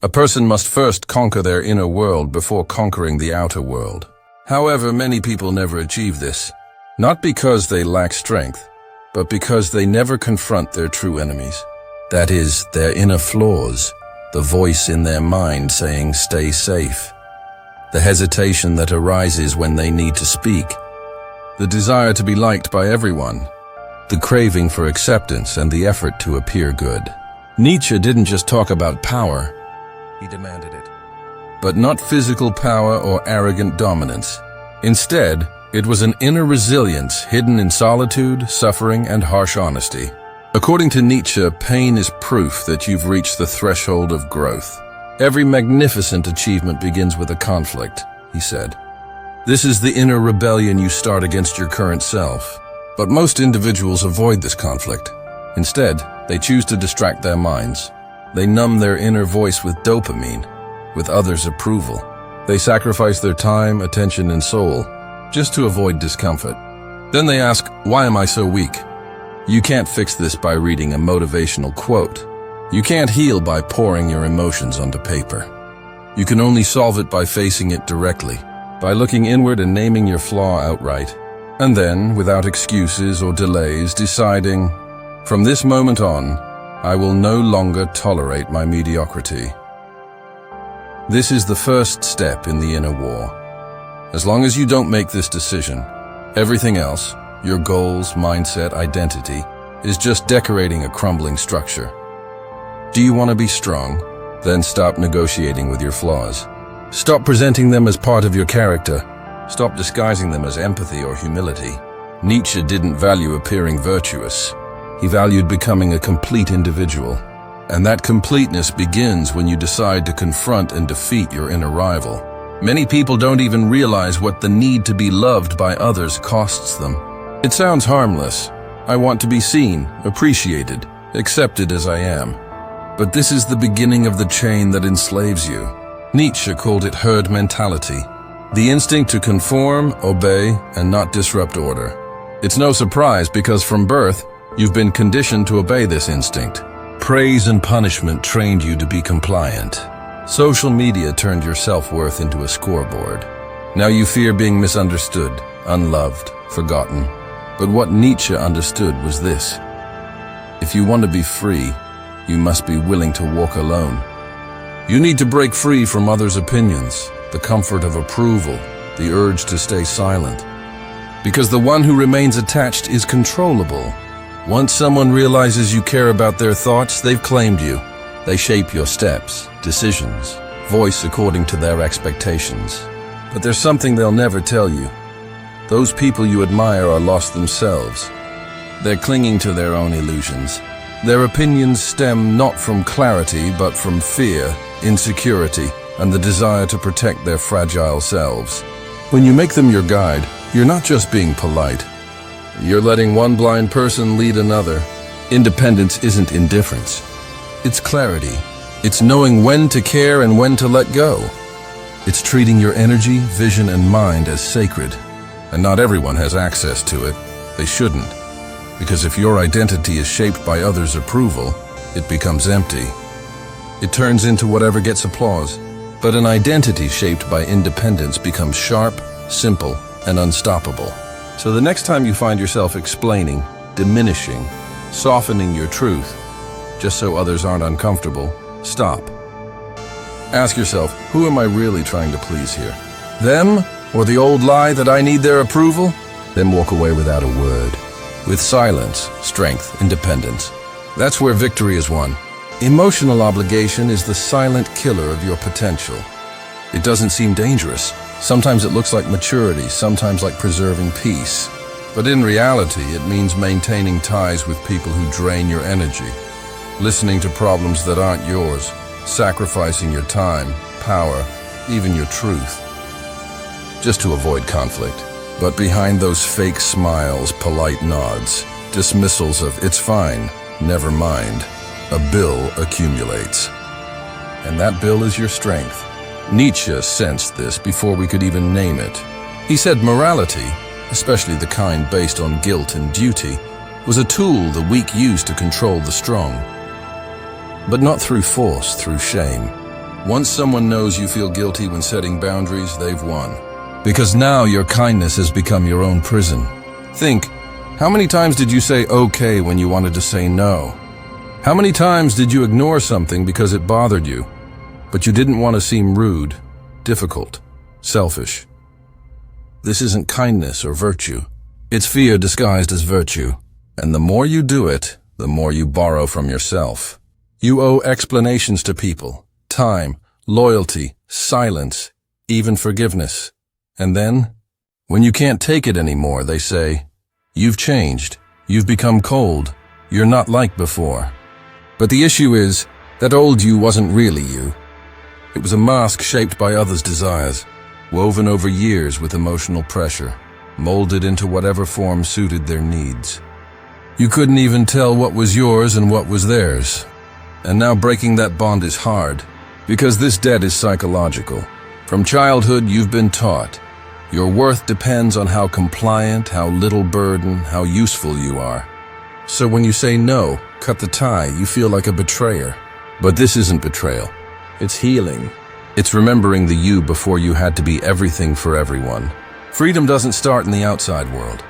A person must first conquer their inner world before conquering the outer world. However, many people never achieve this, not because they lack strength, but because they never confront their true enemies. That is, their inner flaws, the voice in their mind saying, "Stay safe." The hesitation that arises when they need to speak. The desire to be liked by everyone. The craving for acceptance and the effort to appear good. Nietzsche didn't just talk about power, he demanded it. But not physical power or arrogant dominance. Instead, it was an inner resilience hidden in solitude, suffering, and harsh honesty. According to Nietzsche, pain is proof that you've reached the threshold of growth. Every magnificent achievement begins with a conflict, he said. This is the inner rebellion you start against your current self. But most individuals avoid this conflict. Instead, they choose to distract their minds. They numb their inner voice with dopamine, with others' approval. They sacrifice their time, attention, and soul just to avoid discomfort. Then they ask, "Why am I so weak?" You can't fix this by reading a motivational quote. You can't heal by pouring your emotions onto paper. You can only solve it by facing it directly, by looking inward and naming your flaw outright. And then, without excuses or delays, deciding, from this moment on, I will no longer tolerate my mediocrity. This is the first step in the inner war. As long as you don't make this decision, everything else, your goals, mindset, identity, is just decorating a crumbling structure. Do you want to be strong? Then stop negotiating with your flaws. Stop presenting them as part of your character. Stop disguising them as empathy or humility. Nietzsche didn't value appearing virtuous. He valued becoming a complete individual. And that completeness begins when you decide to confront and defeat your inner rival. Many people don't even realize what the need to be loved by others costs them. It sounds harmless. I want to be seen, appreciated, accepted as I am. But this is the beginning of the chain that enslaves you. Nietzsche called it herd mentality. The instinct to conform, obey, and not disrupt order. It's no surprise because from birth, you've been conditioned to obey this instinct. Praise and punishment trained you to be compliant. Social media turned your self-worth into a scoreboard. Now you fear being misunderstood, unloved, forgotten. But what Nietzsche understood was this. If you want to be free, you must be willing to walk alone. You need to break free from others' opinions, the comfort of approval, the urge to stay silent. Because the one who remains attached is controllable. Once someone realizes you care about their thoughts, they've claimed you. They shape your steps, decisions, voice according to their expectations. But there's something they'll never tell you. Those people you admire are lost themselves. They're clinging to their own illusions. Their opinions stem not from clarity, but from fear, insecurity, and the desire to protect their fragile selves. When you make them your guide, you're not just being polite. You're letting one blind person lead another. Independence isn't indifference. It's clarity. It's knowing when to care and when to let go. It's treating your energy, vision, and mind as sacred. And not everyone has access to it. They shouldn't. Because if your identity is shaped by others' approval, it becomes empty. It turns into whatever gets applause. But an identity shaped by independence becomes sharp, simple, and unstoppable. So the next time you find yourself explaining, diminishing, softening your truth, just so others aren't uncomfortable, stop. Ask yourself, who am I really trying to please here? Them, or the old lie that I need their approval? Then walk away without a word. With silence, strength, independence. That's where victory is won. Emotional obligation is the silent killer of your potential. It doesn't seem dangerous. Sometimes it looks like maturity, sometimes like preserving peace. But in reality, it means maintaining ties with people who drain your energy, listening to problems that aren't yours, sacrificing your time, power, even your truth, just to avoid conflict. But behind those fake smiles, polite nods, dismissals of "it's fine, never mind," a bill accumulates. And that bill is your strength. Nietzsche sensed this before we could even name it. He said morality, especially the kind based on guilt and duty, was a tool the weak used to control the strong. But not through force, through shame. Once someone knows you feel guilty when setting boundaries, they've won. Because now your kindness has become your own prison. Think, how many times did you say okay when you wanted to say no? How many times did you ignore something because it bothered you, but you didn't want to seem rude, difficult, selfish? This isn't kindness or virtue. It's fear disguised as virtue. And the more you do it, the more you borrow from yourself. You owe explanations to people, time, loyalty, silence, even forgiveness. And then, when you can't take it anymore, they say, "You've changed. You've become cold. You're not like before." But the issue is, that old you wasn't really you. It was a mask shaped by others' desires, woven over years with emotional pressure, molded into whatever form suited their needs. You couldn't even tell what was yours and what was theirs. And now breaking that bond is hard, because this debt is psychological. From childhood, you've been taught. Your worth depends on how compliant, how little burden, how useful you are. So when you say no, cut the tie, you feel like a betrayer. But this isn't betrayal. It's healing. It's remembering the you before you had to be everything for everyone. Freedom doesn't start in the outside world.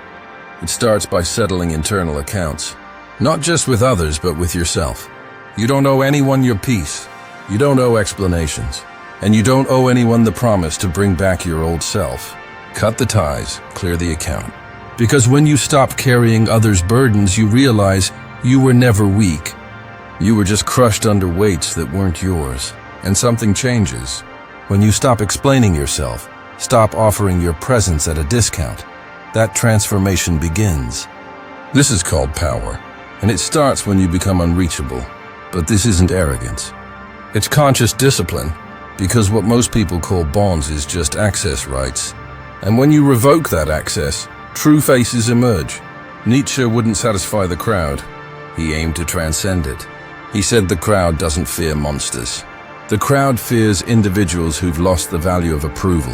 It starts by settling internal accounts. Not just with others, but with yourself. You don't owe anyone your peace. You don't owe explanations. And you don't owe anyone the promise to bring back your old self. Cut the ties, clear the account. Because when you stop carrying others' burdens, you realize you were never weak. You were just crushed under weights that weren't yours. And something changes. When you stop explaining yourself, stop offering your presence at a discount, that transformation begins. This is called power, and it starts when you become unreachable. But this isn't arrogance. It's conscious discipline, because what most people call bonds is just access rights. And when you revoke that access, true faces emerge. Nietzsche wouldn't satisfy the crowd. He aimed to transcend it. He said the crowd doesn't fear monsters. The crowd fears individuals who've lost the value of approval.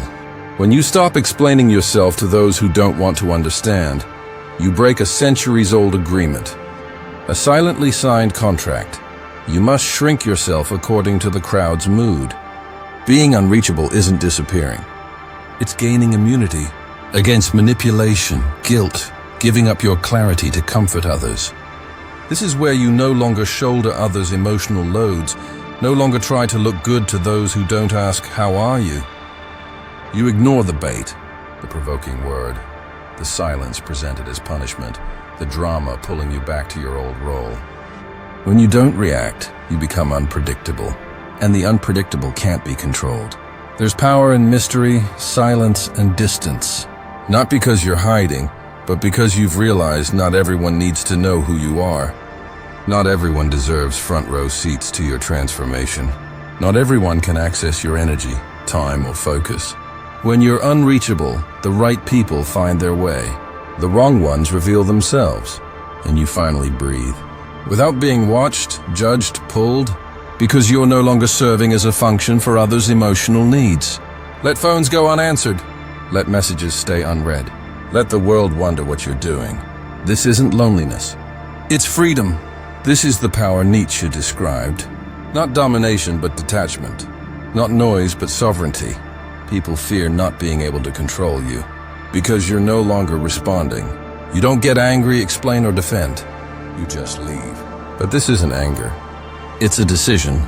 When you stop explaining yourself to those who don't want to understand, you break a centuries-old agreement, a silently signed contract. You must shrink yourself according to the crowd's mood. Being unreachable isn't disappearing. It's gaining immunity against manipulation, guilt, giving up your clarity to comfort others. This is where you no longer shoulder others' emotional loads, no longer try to look good to those who don't ask, "How are you?" You ignore the bait, the provoking word, the silence presented as punishment, the drama pulling you back to your old role. When you don't react, you become unpredictable, and the unpredictable can't be controlled. There's power in mystery, silence, and distance. Not because you're hiding, but because you've realized not everyone needs to know who you are. Not everyone deserves front row seats to your transformation. Not everyone can access your energy, time, or focus. When you're unreachable, the right people find their way. The wrong ones reveal themselves, and you finally breathe. Without being watched, judged, pulled, because you're no longer serving as a function for others' emotional needs. Let phones go unanswered. Let messages stay unread. Let the world wonder what you're doing. This isn't loneliness. It's freedom. This is the power Nietzsche described. Not domination, but detachment. Not noise, but sovereignty. People fear not being able to control you, because you're no longer responding. You don't get angry, explain, or defend. You just leave. But this isn't anger. It's a decision,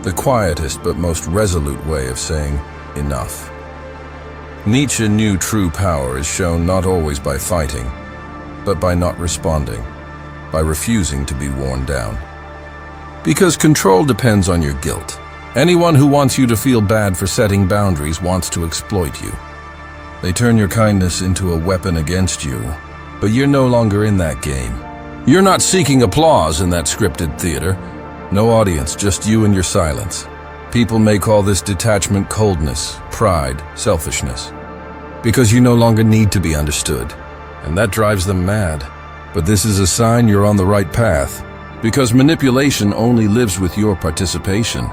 the quietest but most resolute way of saying enough. Nietzsche knew true power is shown not always by fighting, but by not responding, by refusing to be worn down. Because control depends on your guilt. Anyone who wants you to feel bad for setting boundaries wants to exploit you. They turn your kindness into a weapon against you, but you're no longer in that game. You're not seeking applause in that scripted theater. No audience, just you and your silence. People may call this detachment coldness, pride, selfishness, because you no longer need to be understood, and that drives them mad. But this is a sign you're on the right path, because manipulation only lives with your participation.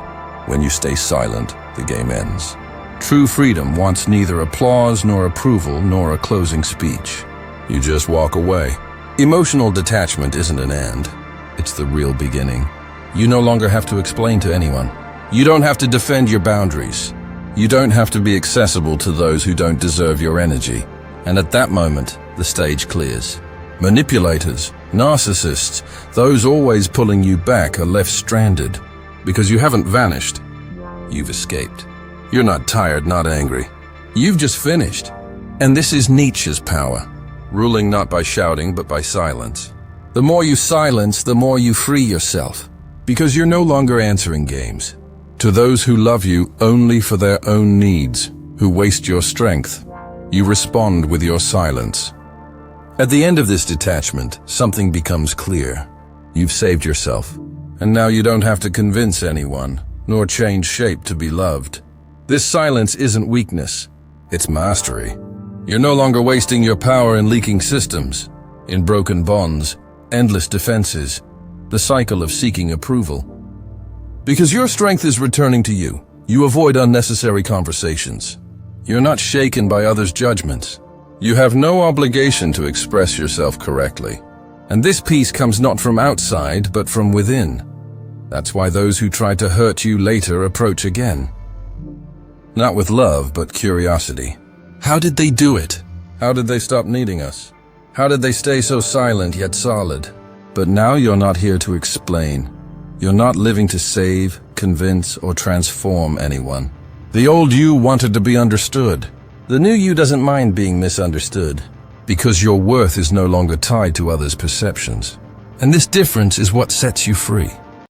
When you stay silent, the game ends. True freedom wants neither applause nor approval nor a closing speech. You just walk away. Emotional detachment isn't an end. It's the real beginning. You no longer have to explain to anyone. You don't have to defend your boundaries. You don't have to be accessible to those who don't deserve your energy. And at that moment, the stage clears. Manipulators, narcissists, those always pulling you back are left stranded. Because you haven't vanished. You've escaped. You're not tired, not angry. You've just finished. And this is Nietzsche's power, ruling not by shouting but by silence. The more you silence, the more you free yourself, because you're no longer answering games. To those who love you only for their own needs, who waste your strength, you respond with your silence. At the end of this detachment, something becomes clear. You've saved yourself, and now you don't have to convince anyone, nor change shape to be loved. This silence isn't weakness, it's mastery. You're no longer wasting your power in leaking systems, in broken bonds, endless defenses, the cycle of seeking approval. Because your strength is returning to you, you avoid unnecessary conversations. You're not shaken by others' judgments. You have no obligation to express yourself correctly. And this peace comes not from outside, but from within. That's why those who try to hurt you later approach again. Not with love, but curiosity. How did they do it? How did they stop needing us? How did they stay so silent yet solid? But now you're not here to explain. You're not living to save, convince, or transform anyone. The old you wanted to be understood. The new you doesn't mind being misunderstood, because your worth is no longer tied to others' perceptions. And this difference is what sets you free.